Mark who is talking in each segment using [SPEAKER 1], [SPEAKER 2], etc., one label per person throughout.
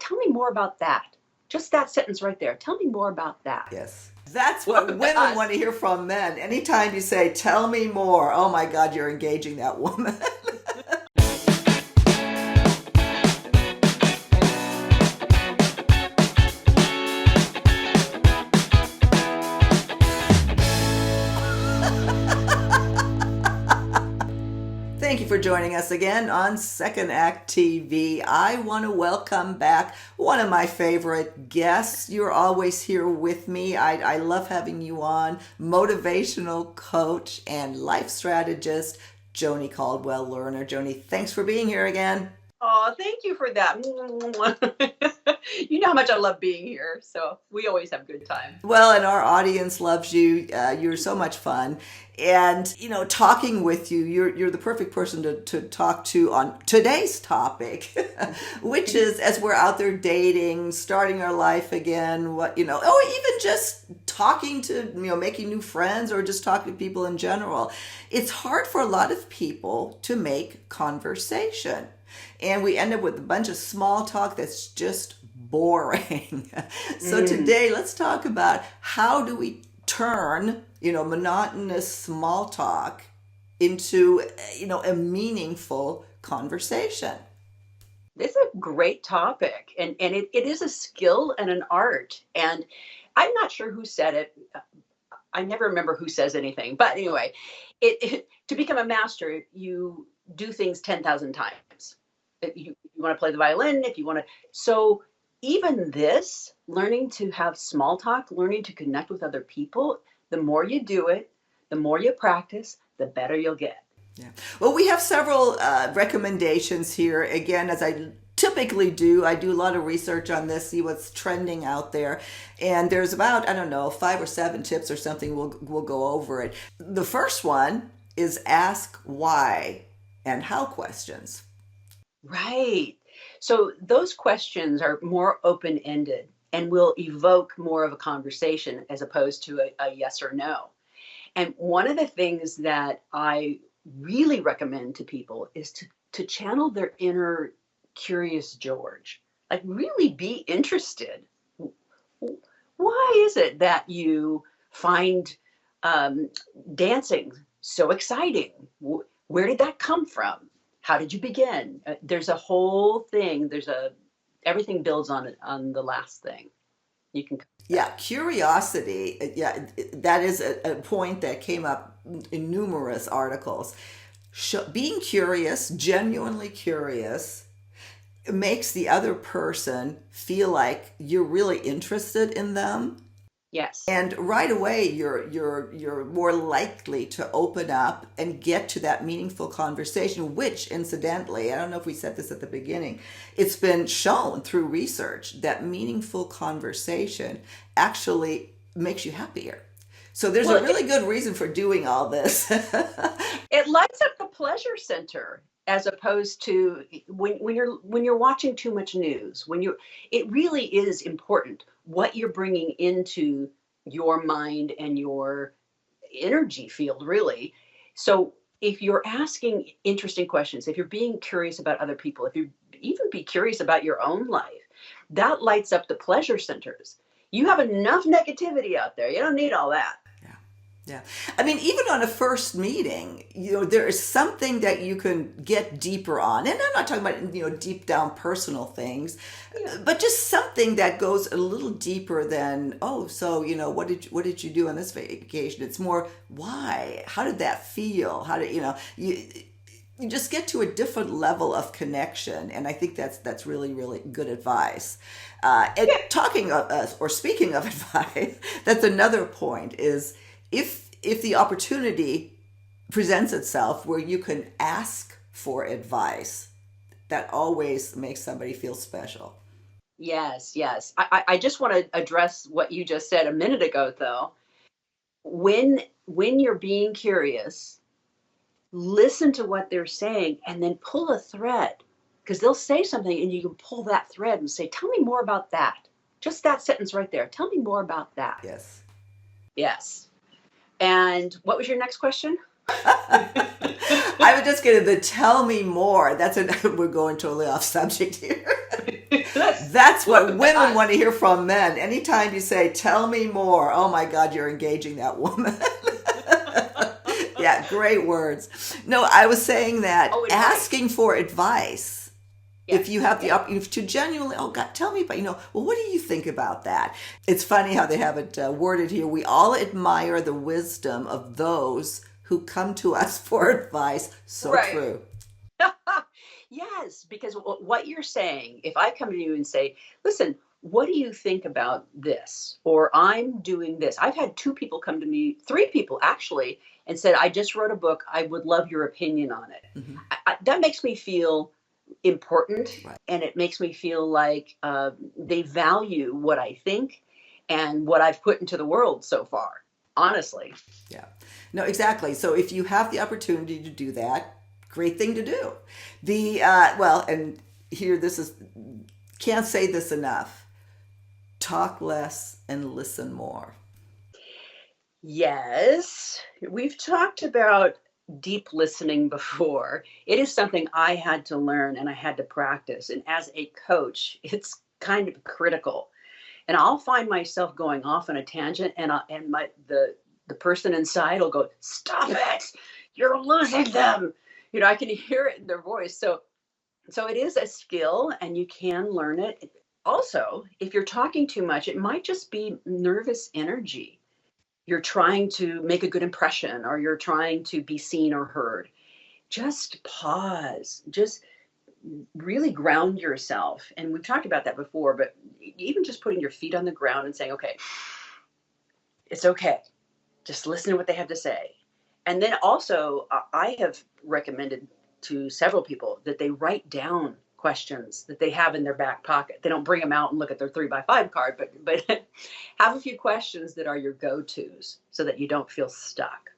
[SPEAKER 1] tell me more about that. Just that sentence right there. Tell me more about that.
[SPEAKER 2] Yes. That's what women want to hear from men. Anytime you say, tell me more, oh my God, you're engaging that woman. Thank you for joining us again on Second Act TV. I want to welcome back one of my favorite guests. You're always here with me. I love having you on. Motivational coach and life strategist, Joni Caldwell Lerner. Joni, thanks for being here again.
[SPEAKER 1] Oh, thank you for that. You know how much I love being here, so we always have a good time.
[SPEAKER 2] Well, and our audience loves you. You're so much fun. And, talking with you, you're the perfect person to talk to on today's topic, which is as we're out there dating, starting our life again, or even just talking to, making new friends or just talking to people in general. It's hard for a lot of people to make conversation. And we end up with a bunch of small talk that's just boring. So today, let's talk about how do we turn, monotonous small talk into, a meaningful conversation.
[SPEAKER 1] It's a great topic, and it is a skill and an art. And I'm not sure who said it. I never remember who says anything. But anyway, to become a master, you do things 10,000 times. You want to play the violin, if you want to. So even this, learning to have small talk, learning to connect with other people, the more you do it, the more you practice, the better you'll get.
[SPEAKER 2] Yeah. Well, we have several recommendations here. Again, as I typically do, I do a lot of research on this, see what's trending out there. And there's about, 5 or 7 tips or something. We'll go over it. The first one is ask why and how questions.
[SPEAKER 1] Right. So those questions are more open-ended and will evoke more of a conversation as opposed to a yes or no. And one of the things that I really recommend to people is to channel their inner curious George. Like really be interested. Why is it that you find dancing so exciting? Where did that come from? How did you begin? There's a whole thing. Everything builds on the last thing. You can.
[SPEAKER 2] Yeah, curiosity. Yeah, that is a point that came up in numerous articles. Being curious, genuinely curious, makes the other person feel like you're really interested in them.
[SPEAKER 1] Yes.
[SPEAKER 2] And right away, you're more likely to open up and get to that meaningful conversation, which incidentally, I don't know if we said this at the beginning, it's been shown through research that meaningful conversation actually makes you happier. So there's a really good reason for doing all this.
[SPEAKER 1] It lights up the pleasure center as opposed to when you're watching too much news, it really is important what you're bringing into your mind and your energy field, really. So if you're asking interesting questions, if you're being curious about other people, if you even be curious about your own life, that lights up the pleasure centers. You have enough negativity out there. You don't need all that.
[SPEAKER 2] Yeah. I mean, even on a first meeting, there is something that you can get deeper on. And I'm not talking about, deep down personal things, but just something that goes a little deeper than, so, what did you do on this vacation? It's more, why? How did that feel? How did, you just get to a different level of connection. And I think that's really, really good advice. And talking of, or speaking of advice, that's another point is, if the opportunity presents itself where you can ask for advice, that always makes somebody feel special.
[SPEAKER 1] Yes. I just want to address what you just said a minute ago, though. When you're being curious, listen to what they're saying and then pull a thread, because they'll say something and you can pull that thread and say, tell me more about that. Just that sentence right there. Tell me more about that.
[SPEAKER 2] Yes.
[SPEAKER 1] Yes. And what was your next question?
[SPEAKER 2] I was just getting the tell me more. We're going totally off subject here. That's what
[SPEAKER 1] Welcome
[SPEAKER 2] women
[SPEAKER 1] back.
[SPEAKER 2] want to hear from men. Anytime you say, tell me more, oh my God, you're engaging that woman. Yeah, great words. No, I was saying that
[SPEAKER 1] Oh, advice.
[SPEAKER 2] asking for advice, if you
[SPEAKER 1] Yes.
[SPEAKER 2] have the
[SPEAKER 1] Yep.
[SPEAKER 2] opportunity to genuinely, oh God, tell me about, well, what do you think about that? It's funny how they have it worded here. We all admire the wisdom of those who come to us for advice. So
[SPEAKER 1] Right.
[SPEAKER 2] true.
[SPEAKER 1] Yes, because what you're saying, if I come to you and say, listen, what do you think about this? Or I'm doing this. I've had two people come to me, three people actually, and said, I just wrote a book. I would love your opinion on it.
[SPEAKER 2] Hmm.
[SPEAKER 1] That makes me feel important,
[SPEAKER 2] Right.
[SPEAKER 1] and it makes me feel like they value what I think and what I've put into the world so far, honestly.
[SPEAKER 2] Yeah. No, exactly. So if you have the opportunity to do that, great thing to do. And here this is, can't say this enough. Talk less and listen more.
[SPEAKER 1] Yes, we've talked about deep listening before. It is something I had to learn and I had to practice. And as a coach, it's kind of critical. And I'll find myself going off on a tangent, and the person inside will go, "Stop it! You're losing them." I can hear it in their voice. So it is a skill, and you can learn it. Also, if you're talking too much, it might just be nervous energy. You're trying to make a good impression, or you're trying to be seen or heard. Just pause. Just really ground yourself. And we've talked about that before, but even just putting your feet on the ground and saying, okay, it's okay. Just listen to what they have to say. And then also, I have recommended to several people that they write down questions that they have in their back pocket. They don't bring them out and look at their 3x5 card, but have a few questions that are your go-tos so that you don't feel stuck.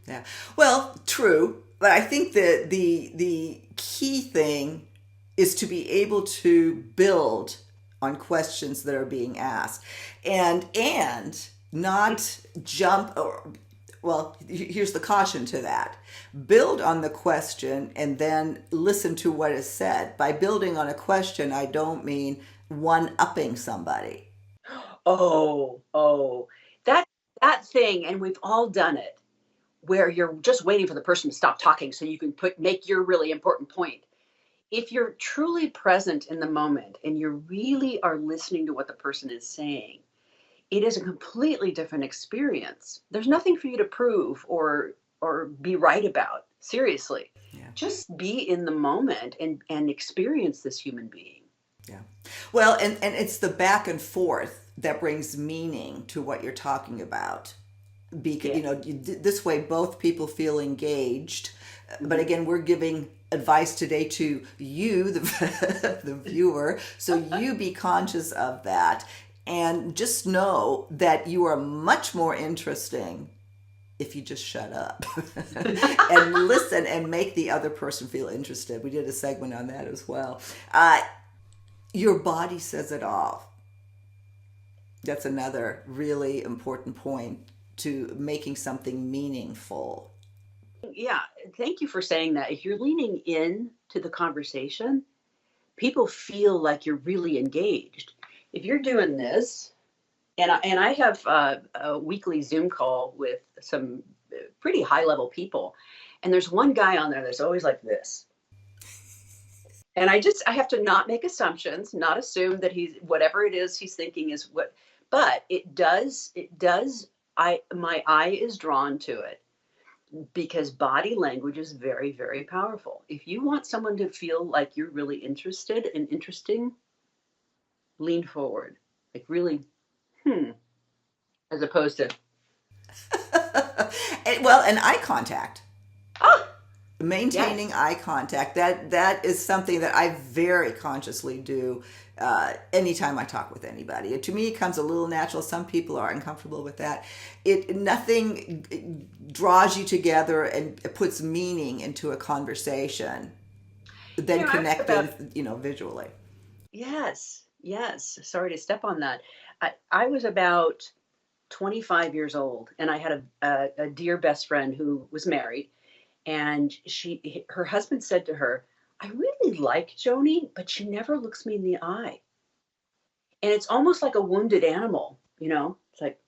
[SPEAKER 2] Yeah. Well, true, but I think that the key thing is to be able to build on questions that are being asked, and not jump or, well, here's the caution to that. Build on the question and then listen to what is said. By building on a question, I don't mean one upping somebody.
[SPEAKER 1] Oh, that thing, and we've all done it, where you're just waiting for the person to stop talking so you can make your really important point. If you're truly present in the moment and you really are listening to what the person is saying, it is a completely different experience. There's nothing for you to prove or be right about. Seriously.
[SPEAKER 2] Yeah.
[SPEAKER 1] Just be in the moment and experience this human being.
[SPEAKER 2] Yeah. Well, and it's the back and forth that brings meaning to what you're talking about. Because,
[SPEAKER 1] Yeah.
[SPEAKER 2] this way both people feel engaged. But
[SPEAKER 1] Mhm.
[SPEAKER 2] again, we're giving advice today to you, the viewer. So you be conscious of that. And just know that you are much more interesting if you just shut up and listen and make the other person feel interested. We did a segment on that as well. Your body says it all. That's another really important point to making something meaningful.
[SPEAKER 1] Yeah, thank you for saying that. If you're leaning in to the conversation, people feel like you're really engaged. If you're doing this, and I have a weekly Zoom call with some pretty high level people, and there's one guy on there that's always like this, and I have to not make assumptions, not assume that he's whatever it is he's thinking is what, but it does. I My eye is drawn to it because body language is very, very powerful. If you want someone to feel like you're really interested and interesting, lean forward, like really, hmm, as opposed to,
[SPEAKER 2] And eye contact.
[SPEAKER 1] ah,
[SPEAKER 2] Maintaining
[SPEAKER 1] yes.
[SPEAKER 2] eye contact, that is something that I very consciously do anytime I talk with anybody. To me, it comes a little natural. Some people are uncomfortable with that. It Nothing draws you together and puts meaning into a conversation than
[SPEAKER 1] I was about,
[SPEAKER 2] connecting, visually.
[SPEAKER 1] yes, yes. Sorry to step on that. I was about 25 years old, and I had a dear best friend who was married, and her husband said to her, "I really like Joni, but she never looks me in the eye." And it's almost like a wounded animal, you know? It's like,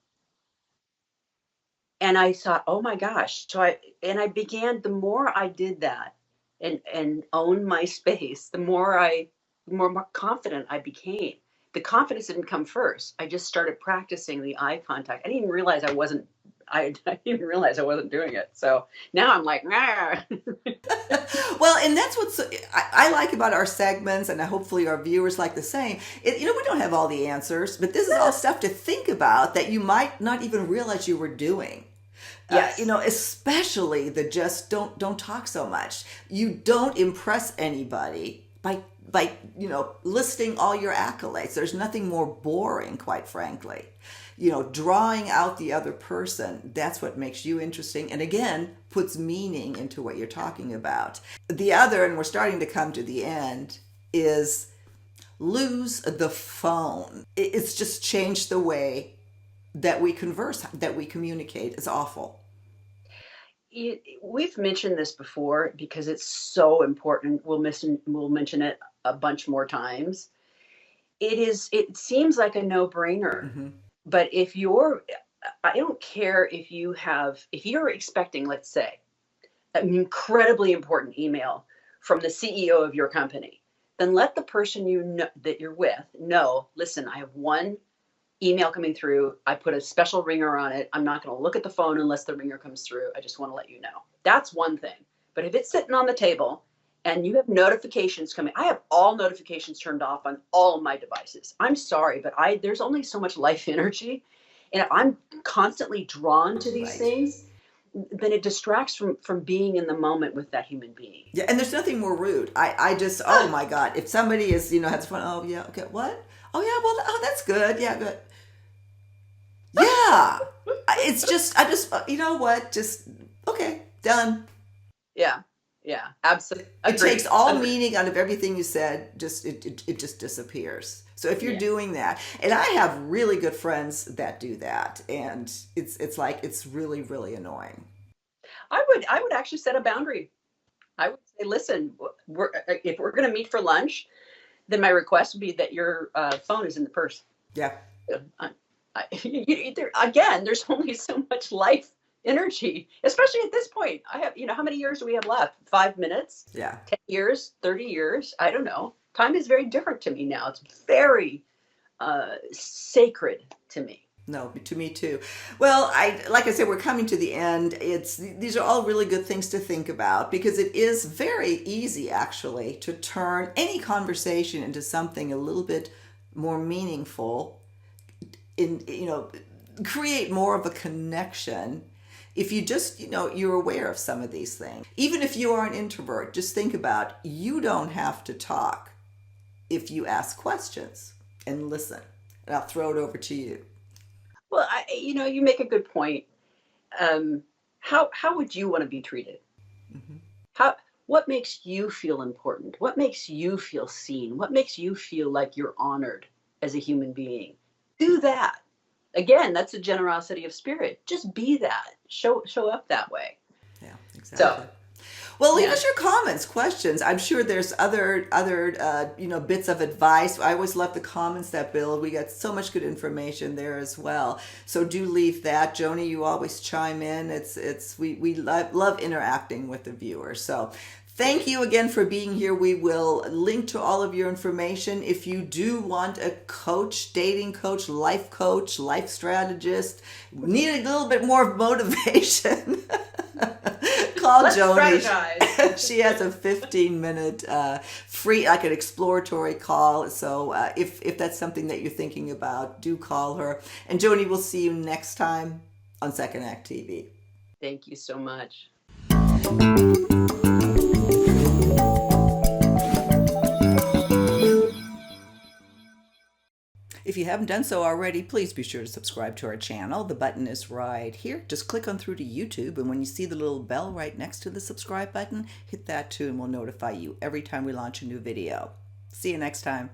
[SPEAKER 1] and I thought, "Oh my gosh." I began, the more I did that and owned my space, the more confident I became. The confidence didn't come first. I just started practicing the eye contact. I didn't even realize I wasn't I didn't realize I wasn't doing it. So now I'm like, nah.
[SPEAKER 2] Well, and that's what I like about our segments, and hopefully our viewers like the same. We don't have all the answers, but this is all stuff to think about that you might not even realize you were doing.
[SPEAKER 1] Yes.
[SPEAKER 2] Especially the just don't talk so much. You don't impress anybody by listing all your accolades. There's nothing more boring, quite frankly. Drawing out the other person, that's what makes you interesting, and again puts meaning into what you're talking about. The other, and we're starting to come to the end, is lose the phone. It's just changed the way that we converse, that we communicate. It's awful.
[SPEAKER 1] We've mentioned this before because it's so important. We'll mention it a bunch more times. It seems like a no-brainer.
[SPEAKER 2] Mm-hmm.
[SPEAKER 1] But I don't care if you're expecting, let's say, an incredibly important email from the CEO of your company, then let the person you know that you're with know, listen, I have one email coming through. I put a special ringer on it. I'm not going to look at the phone unless the ringer comes through. I just want to let you know. That's one thing. But if it's sitting on the table and you have notifications coming, I have all notifications turned off on all of my devices. I'm sorry, but there's only so much life energy. And if I'm constantly drawn to these
[SPEAKER 2] Right.
[SPEAKER 1] things, then it distracts from being in the moment with that human being.
[SPEAKER 2] Yeah, and there's nothing more rude. I just, oh my God, if somebody has fun, oh yeah, okay, what? Oh yeah, well, oh, that's good. Yeah, good. Yeah. I just, you know what? Just, okay, done.
[SPEAKER 1] Yeah, yeah, absolutely.
[SPEAKER 2] It
[SPEAKER 1] Agreed.
[SPEAKER 2] takes all
[SPEAKER 1] Agreed.
[SPEAKER 2] meaning out of everything you said. It just disappears. So if you're
[SPEAKER 1] Yeah.
[SPEAKER 2] doing that, and I have really good friends that do that, and it's really, really annoying.
[SPEAKER 1] I would actually set a boundary. I would say, listen, if we're going to meet for lunch, then my request would be that your phone is in the purse.
[SPEAKER 2] Yeah.
[SPEAKER 1] I, again, there's only so much life energy, especially at this point. I have, how many years do we have left? 5 minutes,
[SPEAKER 2] Yeah.
[SPEAKER 1] 10 years, 30 years. I don't know. Time is very different to me now. It's very sacred to me.
[SPEAKER 2] No, to me too. Well, like I said, we're coming to the end. These are all really good things to think about because it is very easy actually to turn any conversation into something a little bit more meaningful, create more of a connection if you just, you're aware of some of these things. Even if you are an introvert, just think about, you don't have to talk if you ask questions and listen. And I'll throw it over to you.
[SPEAKER 1] Well, you make a good point. How would you want to be treated?
[SPEAKER 2] Mhm.
[SPEAKER 1] How what makes you feel important? What makes you feel seen? What makes you feel like you're honored as a human being? Do that. Again, that's a generosity of spirit. Just be that. Show up that way.
[SPEAKER 2] Yeah, exactly.
[SPEAKER 1] So,
[SPEAKER 2] Well, leave
[SPEAKER 1] yeah.
[SPEAKER 2] us your comments, questions. I'm sure there's other bits of advice. I always love the comments that build. We got so much good information there as well. So do leave that, Joni. You always chime in. We love interacting with the viewers. So thank you again for being here. We will link to all of your information. If you do want a coach, dating coach, life strategist, need a little bit more motivation. Call
[SPEAKER 1] Let's
[SPEAKER 2] Joni.
[SPEAKER 1] strategize.
[SPEAKER 2] She has a 15-minute free, like an exploratory call. So if that's something that you're thinking about, do call her. And Joni, we'll see you next time on Second Act TV.
[SPEAKER 1] Thank you so much.
[SPEAKER 2] If you haven't done so already, please be sure to subscribe to our channel. The button is right here. Just click on through to YouTube, and when you see the little bell right next to the subscribe button, hit that too, and we'll notify you every time we launch a new video. See you next time.